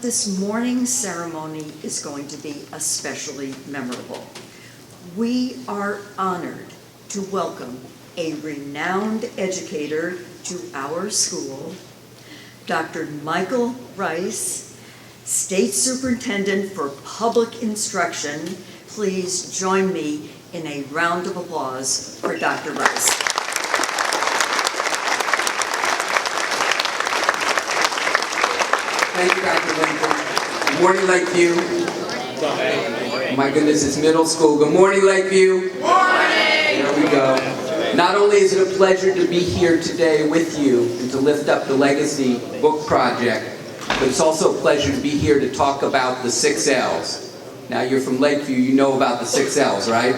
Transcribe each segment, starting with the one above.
This morning's ceremony is going to be especially memorable. We are honored to welcome a renowned educator to our school, Dr. Michael Rice, State Superintendent for Public Instruction. Please join me in a round of applause for Dr. Rice. Thank you, Dr. Lincoln. Good morning, Lakeview. Oh my goodness, it's middle school. Good morning, Lakeview. Good morning. There we go. Not only is it a pleasure to be here today with you and to lift up the Legacy Book Project, but it's also a pleasure to be here to talk about the 6 L's. Now, you're from Lakeview, you know about the 6 L's, right?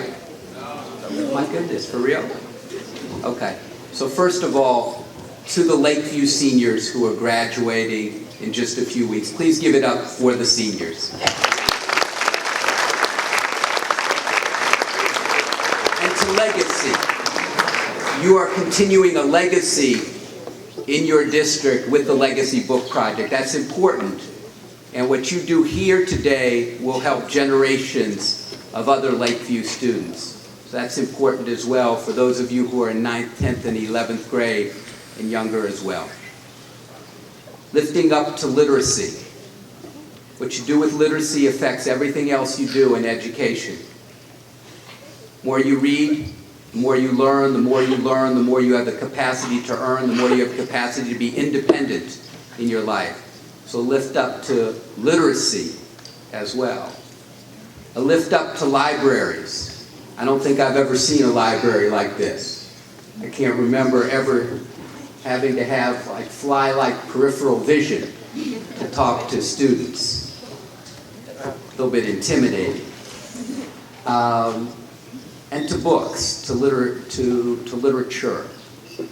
Oh my goodness, for real? Okay. So first of all, to the Lakeview seniors who are graduating in just a few weeks, please give it up for the seniors. And to Legacy, you are continuing a legacy in your district with the Legacy Book Project. That's important. And what you do here today will help generations of other Lakeview students. So that's important as well for those of you who are in 9th, 10th, and 11th grade and younger as well. Lifting up to literacy. What you do with literacy affects everything else you do in education. The more you read, the more you learn, the more you learn, the more you have the capacity to earn, the more you have capacity to be independent in your life. So lift up to literacy as well. A lift up to libraries. I don't think I've ever seen a library like this. I can't remember ever having to have fly-like peripheral vision to talk to students. A little bit intimidating. And to books, to literature,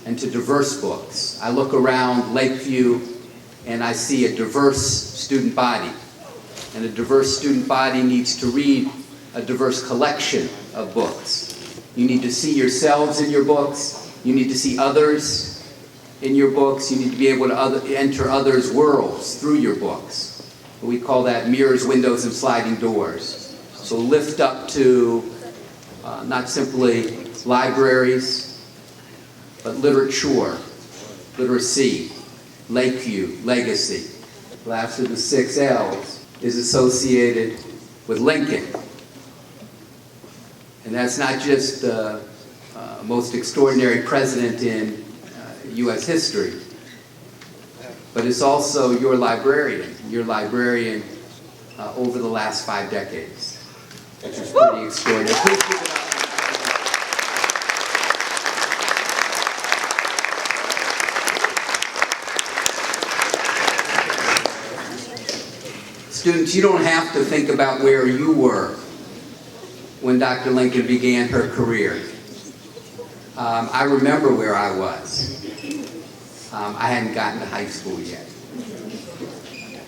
and to diverse books. I look around Lakeview and I see a diverse student body. And a diverse student body needs to read a diverse collection of books. You need to see yourselves in your books. You need to see others in your books. You need to be able to enter others' worlds through your books. We call that mirrors, windows, and sliding doors. So lift up to not simply libraries, but literature, literacy, Lakeview, legacy. Last of the 6 L's is associated with Lincoln. And that's not just the most extraordinary president in U.S. history, but it's also your librarian over the last 5 decades, which is pretty extraordinary. Please give it up. Students, you don't have to think about where you were when Dr. Lincoln began her career. I remember where I was. I hadn't gotten to high school yet.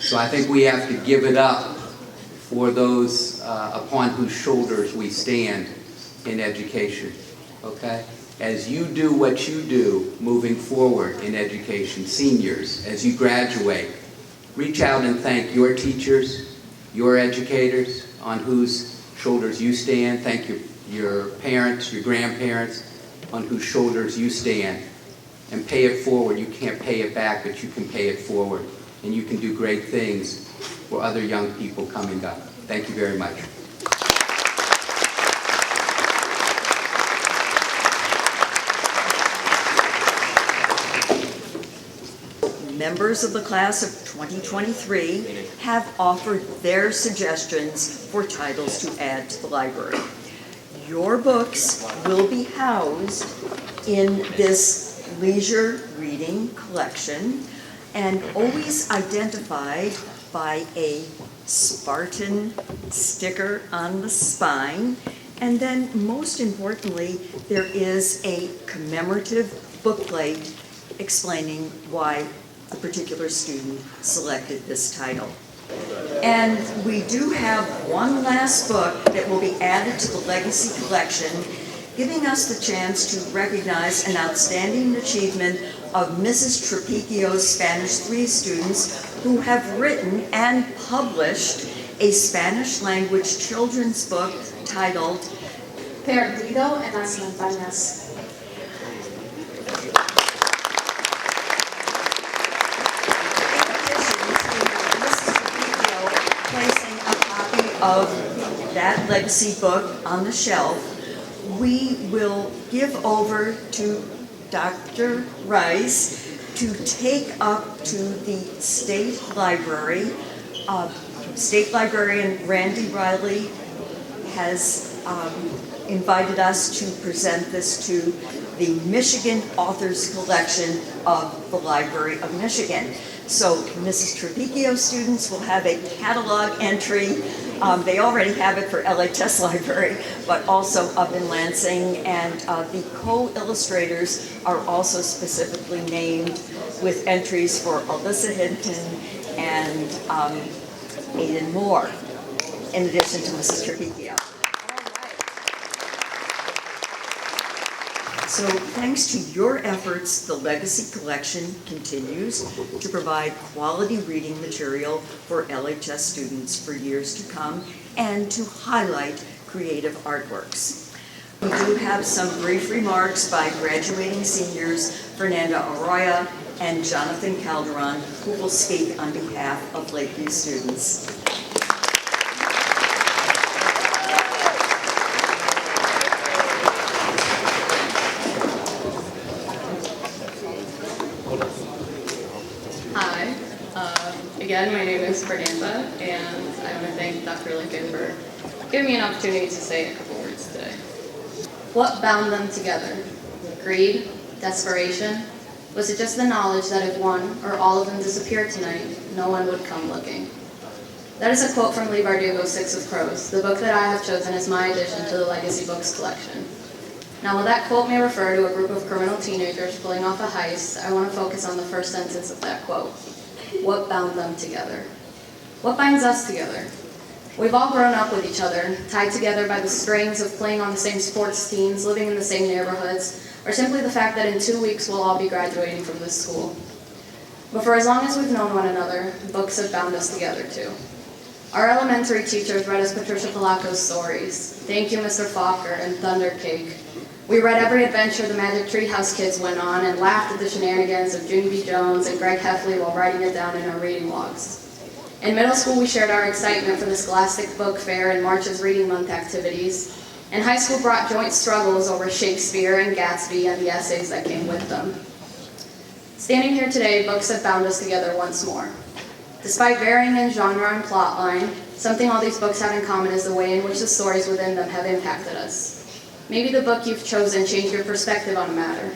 So I think we have to give it up for those upon whose shoulders we stand in education, okay? As you do what you do moving forward in education, seniors, as you graduate, reach out and thank your teachers, your educators, on whose shoulders you stand. Thank your parents, your grandparents, on whose shoulders you stand. And pay it forward. You can't pay it back, but you can pay it forward. And you can do great things for other young people coming up. Thank you very much. Members of the class of 2023 have offered their suggestions for titles to add to the library. Your books will be housed in this leisure reading collection and always identified by a Spartan sticker on the spine. And then most importantly, there is a commemorative bookplate explaining why the particular student selected this title. And we do have one last book that will be added to the Legacy Collection, giving us the chance to recognize an outstanding achievement of Mrs. Trapicchio's Spanish 3 students who have written and published a Spanish-language children's book titled Perdido en las Montañas. Placing a copy of that legacy book on the shelf, we will give over to Dr. Rice to take up to the State Library. State Librarian Randy Riley has invited us to present this to the Michigan Authors Collection of the Library of Michigan. So Mrs. Trevicchio students will have a catalog entry. They already have it for LHS Library, but also up in Lansing. And the co-illustrators are also specifically named with entries for Alyssa Hinton and Aidan Moore, in addition to Mrs. Trevicchio. So thanks to your efforts, the Legacy Collection continues to provide quality reading material for LHS students for years to come and to highlight creative artworks. We do have some brief remarks by graduating seniors Fernanda Arroyo and Jonathan Calderon, who will speak on behalf of Lakeview students. Hi, again, my name is Fernanda, and I want to thank Dr. Lincoln for giving me an opportunity to say a couple words today. What bound them together? Greed? Desperation? Was it just the knowledge that if one or all of them disappeared tonight, no one would come looking? That is a quote from Lee Bardugo's Six of Crows, the book that I have chosen as my addition to the Legacy Books collection. Now, while that quote may refer to a group of criminal teenagers pulling off a heist, I want to focus on the first sentence of that quote. What bound them together? What binds us together? We've all grown up with each other, tied together by the strings of playing on the same sports teams, living in the same neighborhoods, or simply the fact that in 2 weeks we'll all be graduating from this school. But for as long as we've known one another, books have bound us together too. Our elementary teachers read us Patricia Palaco's stories, Thank You, Mr. Fokker, and Thunder Cake. We read every adventure the Magic Treehouse kids went on and laughed at the shenanigans of Junie B. Jones and Greg Heffley while writing it down in our reading logs. In middle school, we shared our excitement for the Scholastic Book Fair and March's Reading Month activities. And high school brought joint struggles over Shakespeare and Gatsby and the essays that came with them. Standing here today, books have bound us together once more. Despite varying in genre and plotline, something all these books have in common is the way in which the stories within them have impacted us. Maybe the book you've chosen changed your perspective on a matter.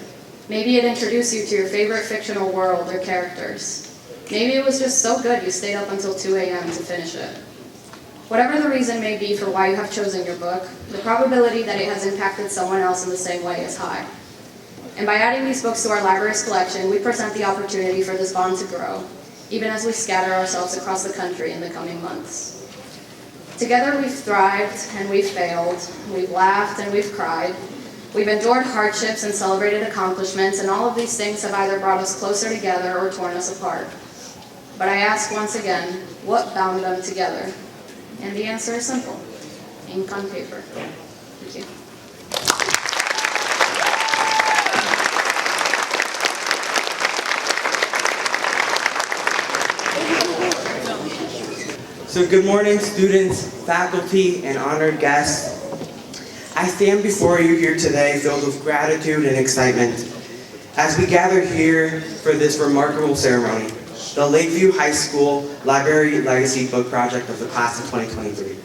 Maybe it introduced you to your favorite fictional world or characters. Maybe it was just so good you stayed up until 2 a.m. to finish it. Whatever the reason may be for why you have chosen your book, the probability that it has impacted someone else in the same way is high. And by adding these books to our library's collection, we present the opportunity for this bond to grow, even as we scatter ourselves across the country in the coming months. Together we've thrived and we've failed, we've laughed and we've cried, we've endured hardships and celebrated accomplishments, and all of these things have either brought us closer together or torn us apart. But I ask once again, what bound them together? And the answer is simple: ink on paper. Thank you. So good morning, students, faculty, and honored guests. I stand before you here today filled with gratitude and excitement as we gather here for this remarkable ceremony, the Lakeview High School Library Legacy Book Project of the class of 2023.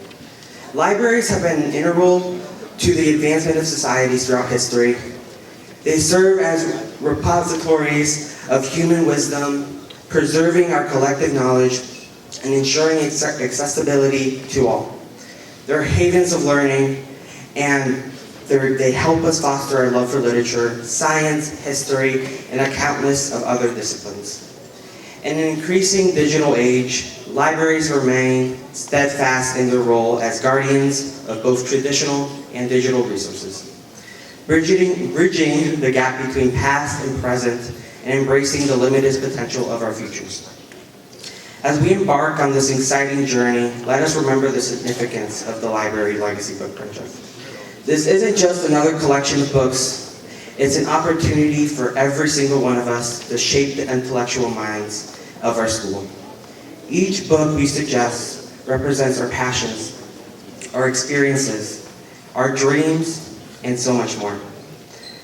Libraries have been integral to the advancement of societies throughout history. They serve as repositories of human wisdom, preserving our collective knowledge and ensuring accessibility to all. They're havens of learning, and they help us foster our love for literature, science, history, and a countless of other disciplines. In an increasing digital age, libraries remain steadfast in their role as guardians of both traditional and digital resources, bridging the gap between past and present, and embracing the limitless potential of our futures. As we embark on this exciting journey, let us remember the significance of the Library Legacy Book Project. This isn't just another collection of books, it's an opportunity for every single one of us to shape the intellectual minds of our school. Each book we suggest represents our passions, our experiences, our dreams, and so much more.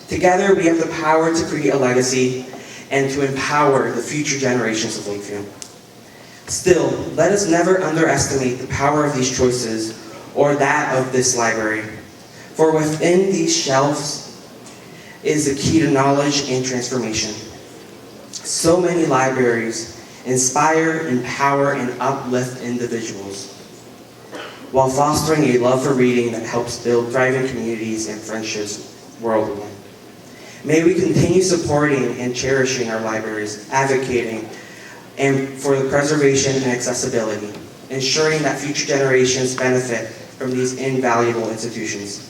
Together, we have the power to create a legacy and to empower the future generations of Lakeview. Still, let us never underestimate the power of these choices or that of this library. For within these shelves is the key to knowledge and transformation. So many libraries inspire, empower, and uplift individuals, while fostering a love for reading that helps build thriving communities and friendships worldwide. May we continue supporting and cherishing our libraries, advocating for the preservation and accessibility, ensuring that future generations benefit from these invaluable institutions.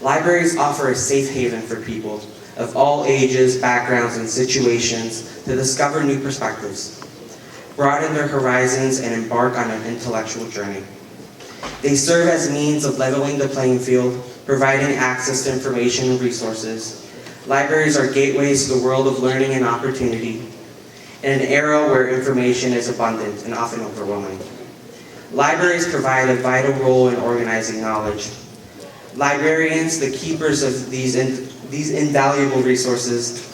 Libraries offer a safe haven for people of all ages, backgrounds, and situations to discover new perspectives, broaden their horizons, and embark on an intellectual journey. They serve as means of leveling the playing field, providing access to information and resources. Libraries are gateways to the world of learning and opportunity in an era where information is abundant and often overwhelming. Libraries provide a vital role in organizing knowledge. Librarians, the keepers of these invaluable resources,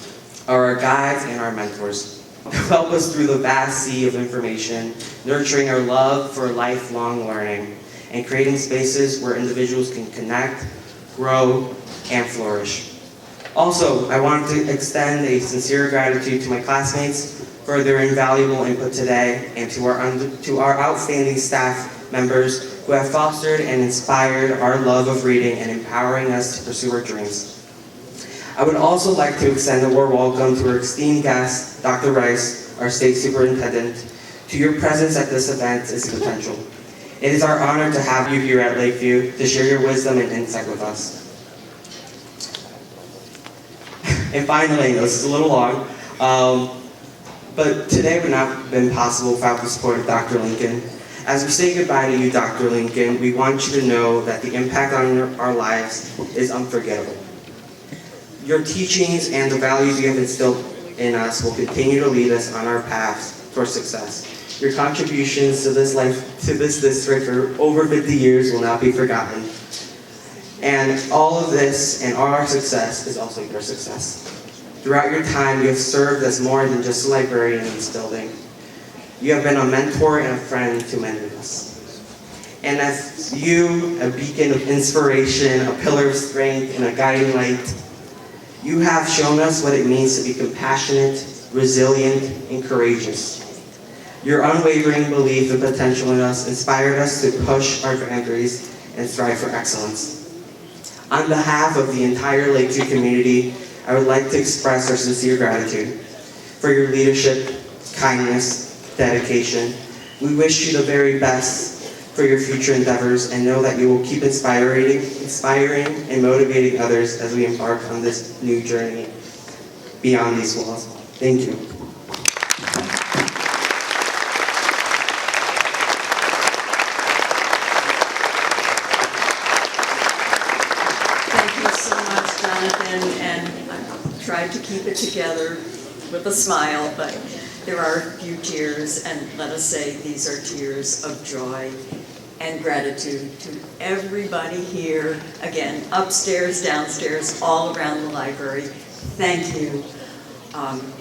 are our guides and our mentors who help us through the vast sea of information, nurturing our love for lifelong learning and creating spaces where individuals can connect, grow, and flourish. Also, I want to extend a sincere gratitude to my classmates for their invaluable input today and to our outstanding staff members who have fostered and inspired our love of reading and empowering us to pursue our dreams. I would also like to extend a warm welcome to our esteemed guest, Dr. Rice, our state superintendent. To your presence at this event is potential. It is our honor to have you here at Lakeview to share your wisdom and insight with us. And finally, this is a little long, but today would not have been possible without the support of Dr. Lincoln. As we say goodbye to you, Dr. Lincoln, we want you to know that the impact on our lives is unforgettable. Your teachings and the values you have instilled in us will continue to lead us on our path towards success. Your contributions to this district for over 50 years will not be forgotten. And all of this and our success is also your success. Throughout your time, you have served as more than just a librarian in this building. You have been a mentor and a friend to many of us. And as you, a beacon of inspiration, a pillar of strength, and a guiding light, you have shown us what it means to be compassionate, resilient, and courageous. Your unwavering belief and potential in us inspired us to push our boundaries and strive for excellence. On behalf of the entire Lakeview community, I would like to express our sincere gratitude for your leadership, kindness, dedication. We wish you the very best for your future endeavors and know that you will keep inspiring and motivating others as we embark on this new journey beyond these walls. Thank you. Jonathan, and I tried to keep it together with a smile, but there are a few tears, and let us say these are tears of joy and gratitude to everybody here, again, upstairs, downstairs, all around the library. Thank you.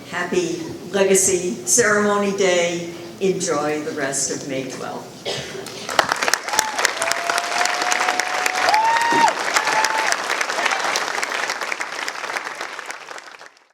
Happy Legacy Ceremony Day. Enjoy the rest of May 12th.